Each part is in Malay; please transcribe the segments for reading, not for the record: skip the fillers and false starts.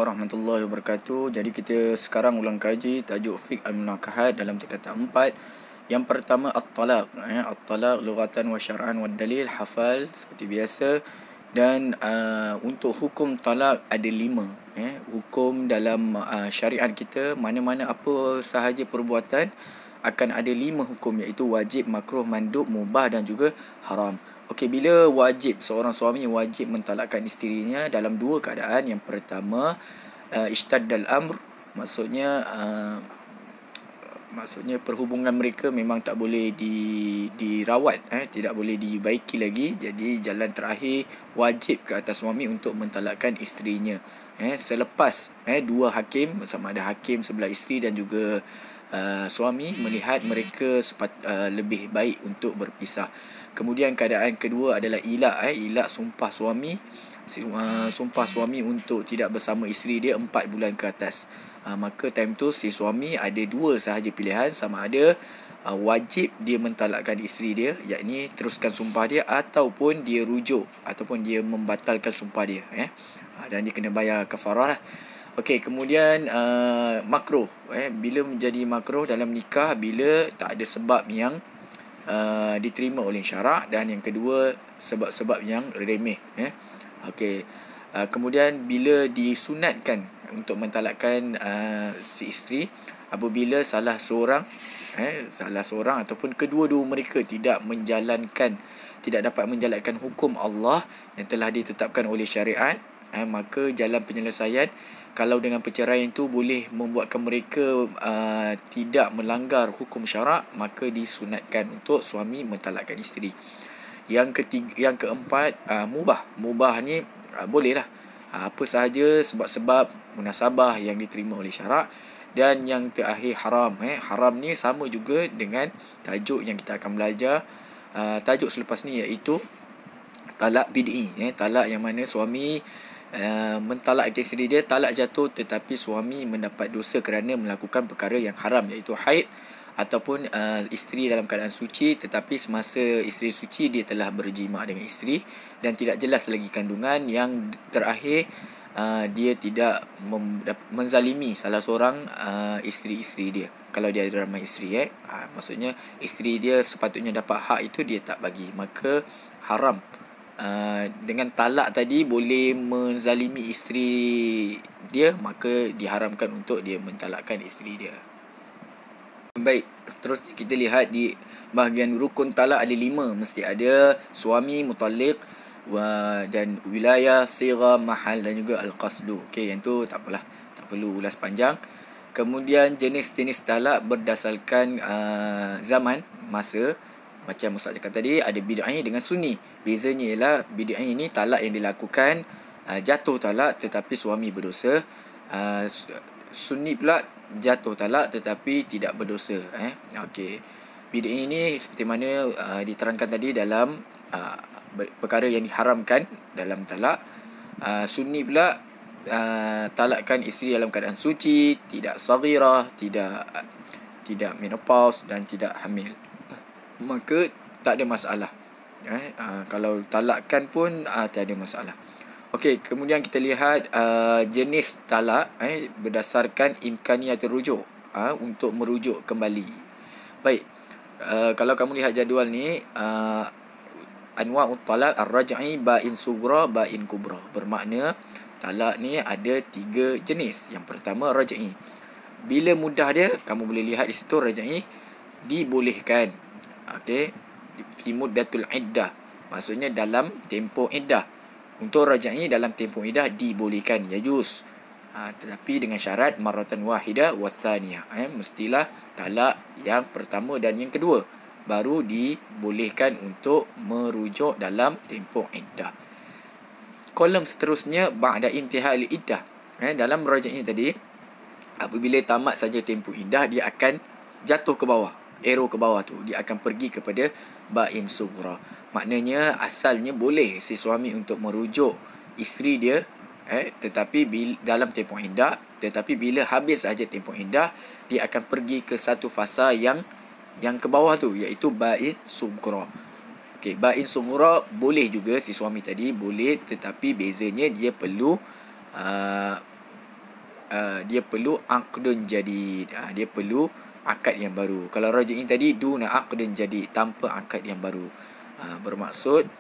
warahmatullahi wabarakatuh. Jadi kita sekarang ulang kaji tajuk fiqh al-munakahat dalam tingkatan 4. Yang pertama at-talaq. At-talaq lughatan wa syar'an wa dalil, hafal seperti biasa. Dan untuk hukum talak ada 5. Hukum dalam syariat kita, mana-mana apa sahaja perbuatan akan ada 5 hukum, iaitu wajib, makruh, mandub, mubah dan juga haram. Okey, bila wajib, seorang suami wajib mentalakkan isterinya dalam 2 keadaan. Yang pertama, ishtaddal amr, maksudnya perhubungan mereka memang tak boleh dirawat, tidak boleh dibaiki lagi. Jadi jalan terakhir wajib ke atas suami untuk mentalakkan isterinya. Selepas 2 hakim, sama ada hakim sebelah isteri dan juga suami melihat mereka lebih baik untuk berpisah. Kemudian keadaan kedua adalah ilak. Ilak sumpah suami untuk tidak bersama isteri dia 4 bulan ke atas. Maka time tu si suami ada 2 sahaja pilihan, sama ada wajib dia mentalakkan isteri dia, yakni teruskan sumpah dia, ataupun dia rujuk, ataupun dia membatalkan sumpah dia, dan dia kena bayar kafarah lah. Okey, kemudian makruh. Bila menjadi makruh dalam nikah, bila tak ada sebab yang diterima oleh syarak, dan yang kedua sebab-sebab yang remeh. Okey. Kemudian bila disunatkan untuk mentalakkan si isteri, apabila salah seorang ataupun kedua-dua mereka tidak dapat menjalankan hukum Allah yang telah ditetapkan oleh syariat, maka jalan penyelesaian, kalau dengan perceraian itu boleh membuatkan mereka tidak melanggar hukum syarak, maka disunatkan untuk suami mentalakkan isteri. Yang keempat, mubah. Mubah ni bolehlah apa sahaja sebab-sebab munasabah yang diterima oleh syarak. Dan yang terakhir haram. Haram ni sama juga dengan tajuk yang kita akan belajar tajuk selepas ni, iaitu talak bid'i. Talak yang mana suami mentalak isteri dia, talak jatuh tetapi suami mendapat dosa kerana melakukan perkara yang haram, iaitu haid, ataupun isteri dalam keadaan suci tetapi semasa isteri suci dia telah berjima dengan isteri dan tidak jelas lagi kandungan. Yang terakhir, dia tidak menzalimi salah seorang isteri-isteri dia. Kalau dia ada ramai isteri, maksudnya isteri dia sepatutnya dapat hak itu dia tak bagi, maka haram. Dengan talak tadi boleh menzalimi isteri dia, maka diharamkan untuk dia mentalakkan isteri dia. Baik, seterusnya kita lihat di bahagian rukun talak ada 5. Mesti ada suami, mutalik, dan wilayah, sigha, mahal dan juga al-qasdu. Okey, yang tu tak apalah, tak perlu ulas panjang. Kemudian jenis-jenis talak berdasarkan zaman, masa. Macam Ustaz cakap tadi, ada bid'ah dengan sunni. Bezanya ialah bid'ah ini talak yang dilakukan jatuh talak tetapi suami berdosa. Sunni pula jatuh talak tetapi tidak berdosa. Okey. Bid'ah ini seperti mana diterangkan tadi dalam perkara yang diharamkan dalam talak. Sunni pula talakkan isteri dalam keadaan suci, tidak saghirah, tidak menopause dan tidak hamil. Maka tak ada masalah. Kalau talakkan pun tak ada masalah. Okey, kemudian kita lihat jenis talak berdasarkan imkaniyat rujuk, untuk merujuk kembali. Baik, kalau kamu lihat jadual ni, anwa'ut talak ar-raj'i, ba'in sughra, ba'in kubra. Bermakna talak ni ada 3 jenis. Yang pertama raj'i. Bila mudah dia, kamu boleh lihat di situ raj'i dibolehkan. Okey, fi muddatul iddah, maksudnya dalam tempoh iddah. Untuk raj'i dalam tempoh iddah dibolehkan, yajuz. Tetapi dengan syarat marratan wahidah wa thaniyah. Mestilah talak yang pertama dan yang kedua, baru dibolehkan untuk merujuk dalam tempoh iddah. Kolom seterusnya ba'da intihai iddah. Dalam raj'i tadi, apabila tamat saja tempoh iddah, dia akan jatuh ke bawah. Arrow ke bawah tu, dia akan pergi kepada ba'in sughra. Maknanya asalnya boleh si suami untuk merujuk isteri dia, tetapi dalam tempoh iddah, tetapi bila habis saja tempoh iddah, dia akan pergi ke satu fasa yang ke bawah tu, iaitu ba'in sughra. Okey, ba'in sughra boleh juga si suami tadi, boleh, tetapi bezanya dia perlu dia perlu aqdun jadid. Dia perlu akad yang baru. Kalau raji'in tadi duna aqdun jadid, tanpa akad yang baru. Bermaksud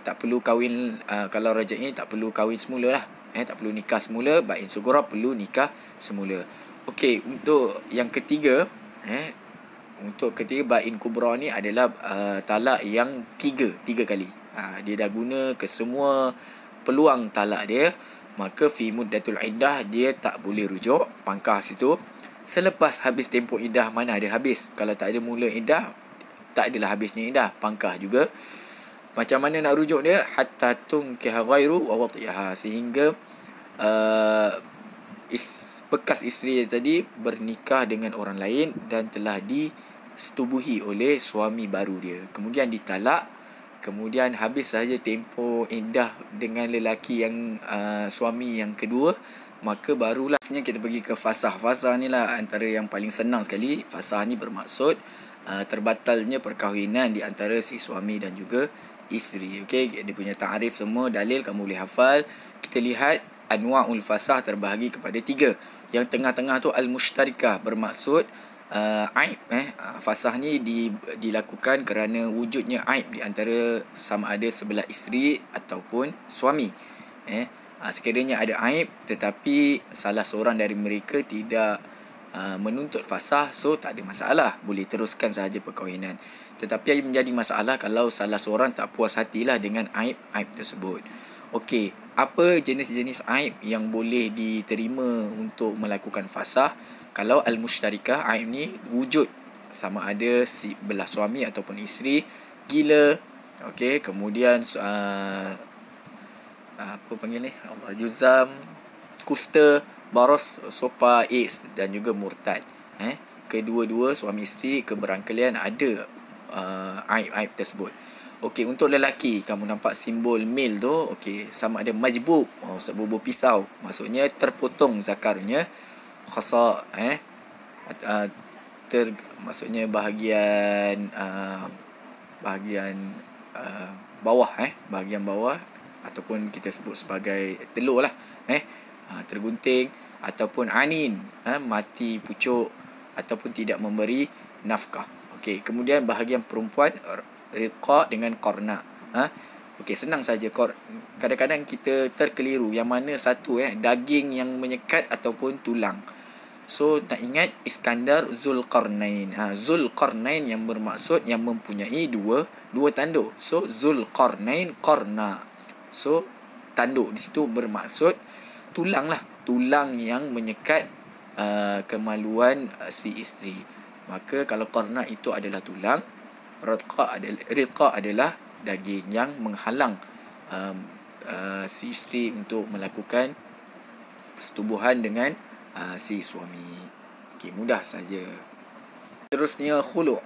tak perlu kahwin. Kalau raji'in tak perlu kahwin semula lah. Tak perlu nikah semula. Bain sughra perlu nikah semula. Okey, untuk yang ketiga, bain kubra ni adalah talak yang tiga kali. Dia dah guna ke semua peluang talak dia, maka fi muddatul iddah dia tak boleh rujuk, pangkah situ. Selepas habis tempoh iddah, mana ada habis. Kalau tak ada mula iddah, tak adalah habisnya iddah, pangkah juga. Macam mana nak rujuk dia? Hatta tunkiha ghairu wa wati'aha, sehingga bekas isteri tadi bernikah dengan orang lain dan telah disetubuhi oleh suami baru dia. Kemudian ditalak, kemudian habis sahaja tempoh iddah dengan lelaki yang suami yang kedua, maka barulah kita pergi ke fasah. Fasah ni lah antara yang paling senang sekali. Fasah ni bermaksud terbatalnya perkahwinan di antara si suami dan juga isteri. Okey, dia punya ta'arif semua, dalil kamu boleh hafal. Kita lihat anwa'ul fasah terbahagi kepada 3. Yang tengah-tengah tu al-mushtarikah, bermaksud aib. Fasah ni dilakukan kerana wujudnya aib di antara sama ada sebelah isteri ataupun suami. Sekiranya ada aib tetapi salah seorang dari mereka tidak menuntut fasah, so tak ada masalah, boleh teruskan sahaja perkahwinan. Tetapi yang menjadi masalah kalau salah seorang tak puas hatilah dengan aib tersebut. Okey, apa jenis-jenis aib yang boleh diterima untuk melakukan fasah? Kalau al-mushtarikah, aib ni wujud sama ada si belah suami ataupun isteri gila, okey, kemudian apa panggil ni, Allah, juzam, kusta, baros, sopa, AIDS dan juga murtad. Kedua-dua suami isteri keberangkalian ada aib-aib tersebut. Okey, untuk lelaki, kamu nampak simbol male tu, okey, sama ada majbub, Ustaz bubuh pisau, maksudnya terpotong zakarnya, khasa, maksudnya bahagian bawah, bahagian bawah, ataupun kita sebut sebagai telur lah, tergunting, ataupun anin, mati pucuk, ataupun tidak memberi nafkah. Okey, kemudian bahagian perempuan riqa dengan qarna. Okey, senang saja. Kadang-kadang kita terkeliru yang mana satu, daging yang menyekat ataupun tulang. So nak ingat Iskandar Zulqarnain. Zulqarnain yang bermaksud yang mempunyai dua tanduk. So Zulqarnain qarna. So tanduk di situ bermaksud tulang lah, tulang yang menyekat kemaluan si isteri. Maka kalau qarna itu adalah tulang, riqa adalah daging yang menghalang si isteri untuk melakukan persetubuhan dengan si suami. Okey, mudah saja. Terusnya khulu'.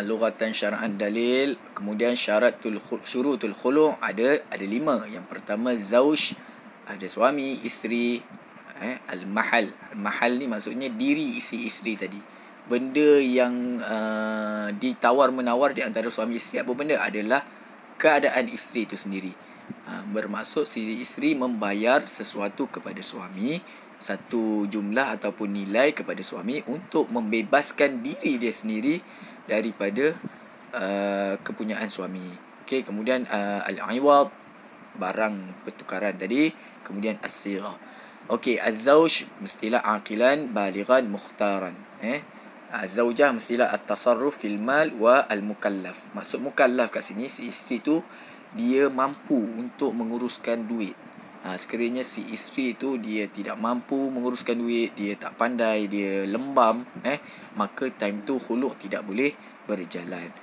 Lughatan syar'an dalil. Kemudian syurutul khulu' ada 5. Yang pertama zauj, ada suami, isteri. Al-mahal. Al-mahal ni maksudnya diri si isteri tadi. Benda yang ditawar-menawar di antara suami isteri, apa benda? Adalah keadaan isteri itu sendiri. Bermaksud si isteri membayar sesuatu kepada suami, satu jumlah ataupun nilai kepada suami untuk membebaskan diri dia sendiri daripada kepunyaan suami. Okey, kemudian al-iwad, barang pertukaran tadi. Kemudian as-sirah. Okey, az-zauj mestilah aqilan balighan mukhtaran. Zaujah mestilah at-tasarruf fil mal wa al-mukallaf. Maksud mukallaf kat sini, si isteri tu dia mampu untuk menguruskan duit. Sekiranya si isteri tu dia tidak mampu menguruskan duit, dia tak pandai, dia lembam, maka time tu khulu' tidak boleh berjalan.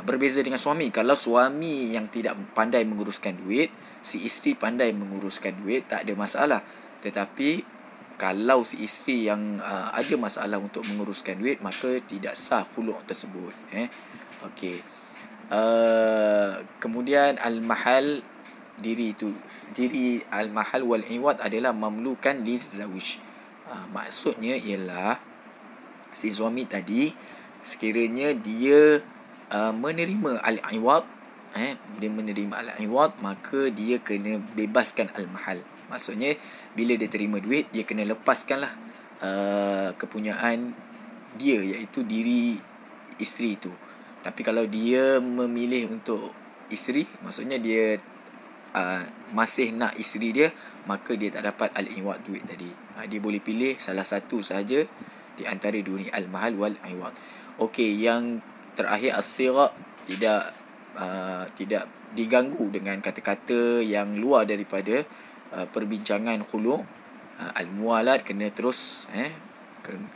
Berbeza dengan suami. Kalau suami yang tidak pandai menguruskan duit, si isteri pandai menguruskan duit, tak ada masalah. Tetapi kalau si isteri yang ada masalah untuk menguruskan duit, maka tidak sah khulu' tersebut. Okey. Kemudian al-mahal, diri al-mahal wal iwad adalah mamlukan li zawj. Maksudnya ialah si suami tadi, sekiranya dia menerima al-iwad, dia menerima al-iwad, maka dia kena bebaskan al-mahal. Maksudnya bila dia terima duit, dia kena lepaskan lah kepunyaan dia, iaitu diri isteri itu. Tapi kalau dia memilih untuk isteri, maksudnya dia masih nak isteri dia, maka dia tak dapat al-iwad, duit tadi. Dia boleh pilih salah satu sahaja di antara dua ni, al-mahal wal-iwad. Okey, yang terakhir as-sighah tidak diganggu dengan kata-kata yang luar daripada perbincangan khulu'. Al-muwalat kena terus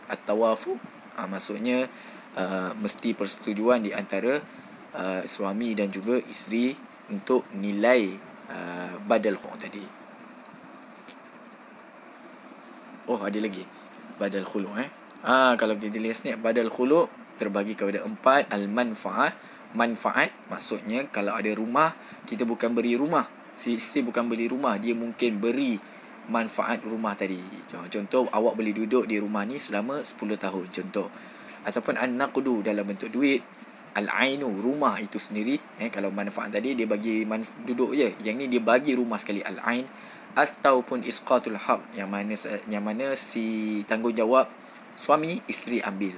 at-tawafuq, maksudnya mesti persetujuan di antara suami dan juga isteri untuk nilai badal khulu' tadi. Oh, ada lagi badal khulu'. Kalau kita lihat ni, badal khulu' terbagi kepada 4. Al-manfa'ah, manfaat, maksudnya kalau ada rumah, kita bukan beri rumah, si isteri bukan beli rumah, dia mungkin beri manfaat rumah tadi. Contoh, awak boleh duduk di rumah ni selama 10 tahun contoh. Ataupun an-naqdu dalam bentuk duit, al-ainu rumah itu sendiri. Kalau manfaat tadi dia bagi duduk je, yang ni dia bagi rumah sekali, al-ain. Ataupun isqatul haq, yang mana si tanggungjawab suami isteri ambil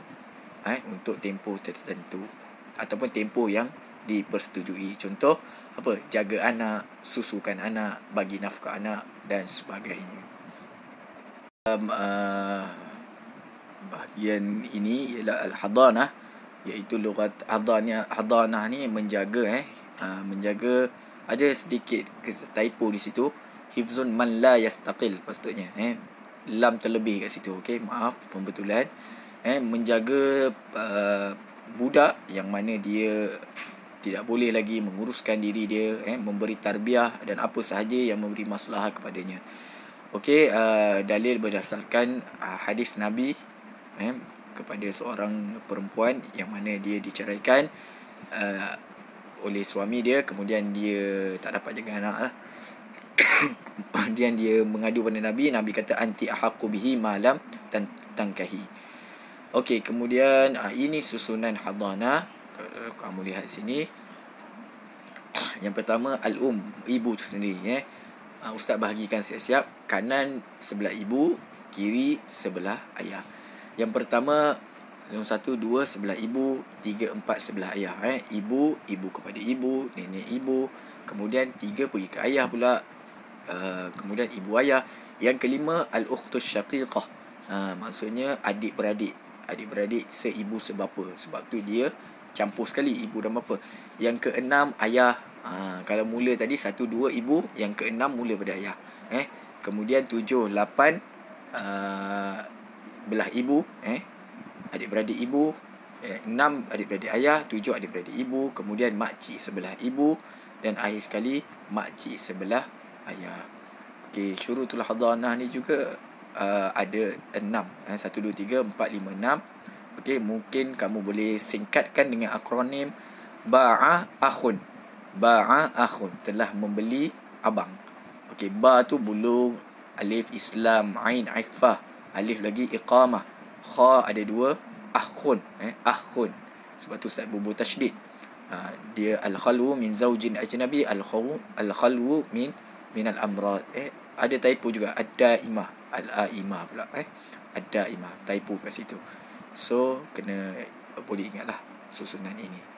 untuk tempoh tertentu ataupun tempoh yang dipersetujui. Contoh apa? Jaga anak, susukan anak, bagi nafkah anak dan sebagainya. Bahagian ini ialah al-hadanah, iaitu lughat hadanah ni menjaga menjaga. Ada sedikit typo di situ, hifzun man la yastaqil patutnya, lam terlebih kat situ. Okey, maaf, pembetulan. Menjaga budak yang mana dia tidak boleh lagi menguruskan diri dia, memberi tarbiyah dan apa sahaja yang memberi maslahat kepadanya. Okey, dalil berdasarkan hadis Nabi kepada seorang perempuan yang mana dia diceraikan oleh suami dia, kemudian dia tak dapat jaga anak lah. Kemudian dia mengadu pada Nabi. Nabi kata, anti ahaqqu bihi ma lam tankahi. Okey, kemudian ini susunan hadanah. Kamu lihat sini. Yang pertama, al-um, ibu tu sendiri. Ustaz bahagikan siap-siap. Kanan sebelah ibu, kiri sebelah ayah. Yang pertama, 1, 2 sebelah ibu, 3, 4 sebelah ayah. Ibu kepada ibu, nenek ibu. Kemudian 3 pergi ke ayah pula. Kemudian ibu ayah. Yang kelima, al-ukhtus syaqiqah. Maksudnya adik-beradik seibu sebapa. Sebab tu dia campur sekali ibu dan bapa. Yang keenam, ayah. Kalau mula tadi 1, 2 ibu, yang keenam mula pada ayah. Kemudian 7, 8 belah ibu, adik-beradik ibu. 6 adik-beradik ayah, 7 adik-beradik ibu. Kemudian makcik sebelah ibu, dan akhir sekali makcik sebelah ayah. Okey, syurutul hadanah ni juga ada 6. 1, 2, 3, 4, 5, 6. Okey, mungkin kamu boleh singkatkan dengan akronim ba'a akhun. Ba'a akhun, telah membeli abang. Okey, ba tu bulu, alif islam, ain ifah, alif lagi iqamah, kha ada 2, akhun, akhun. Sebab tu Ustaz bubu tasydid. Dia al-khalwu min zaujin ajnabi, al-khalwu min al-amrad. Ada typo juga, ad-daimah, al-aimah pula. Ad-daimah, typo kat situ. So kena boleh ingatlah susunan ini.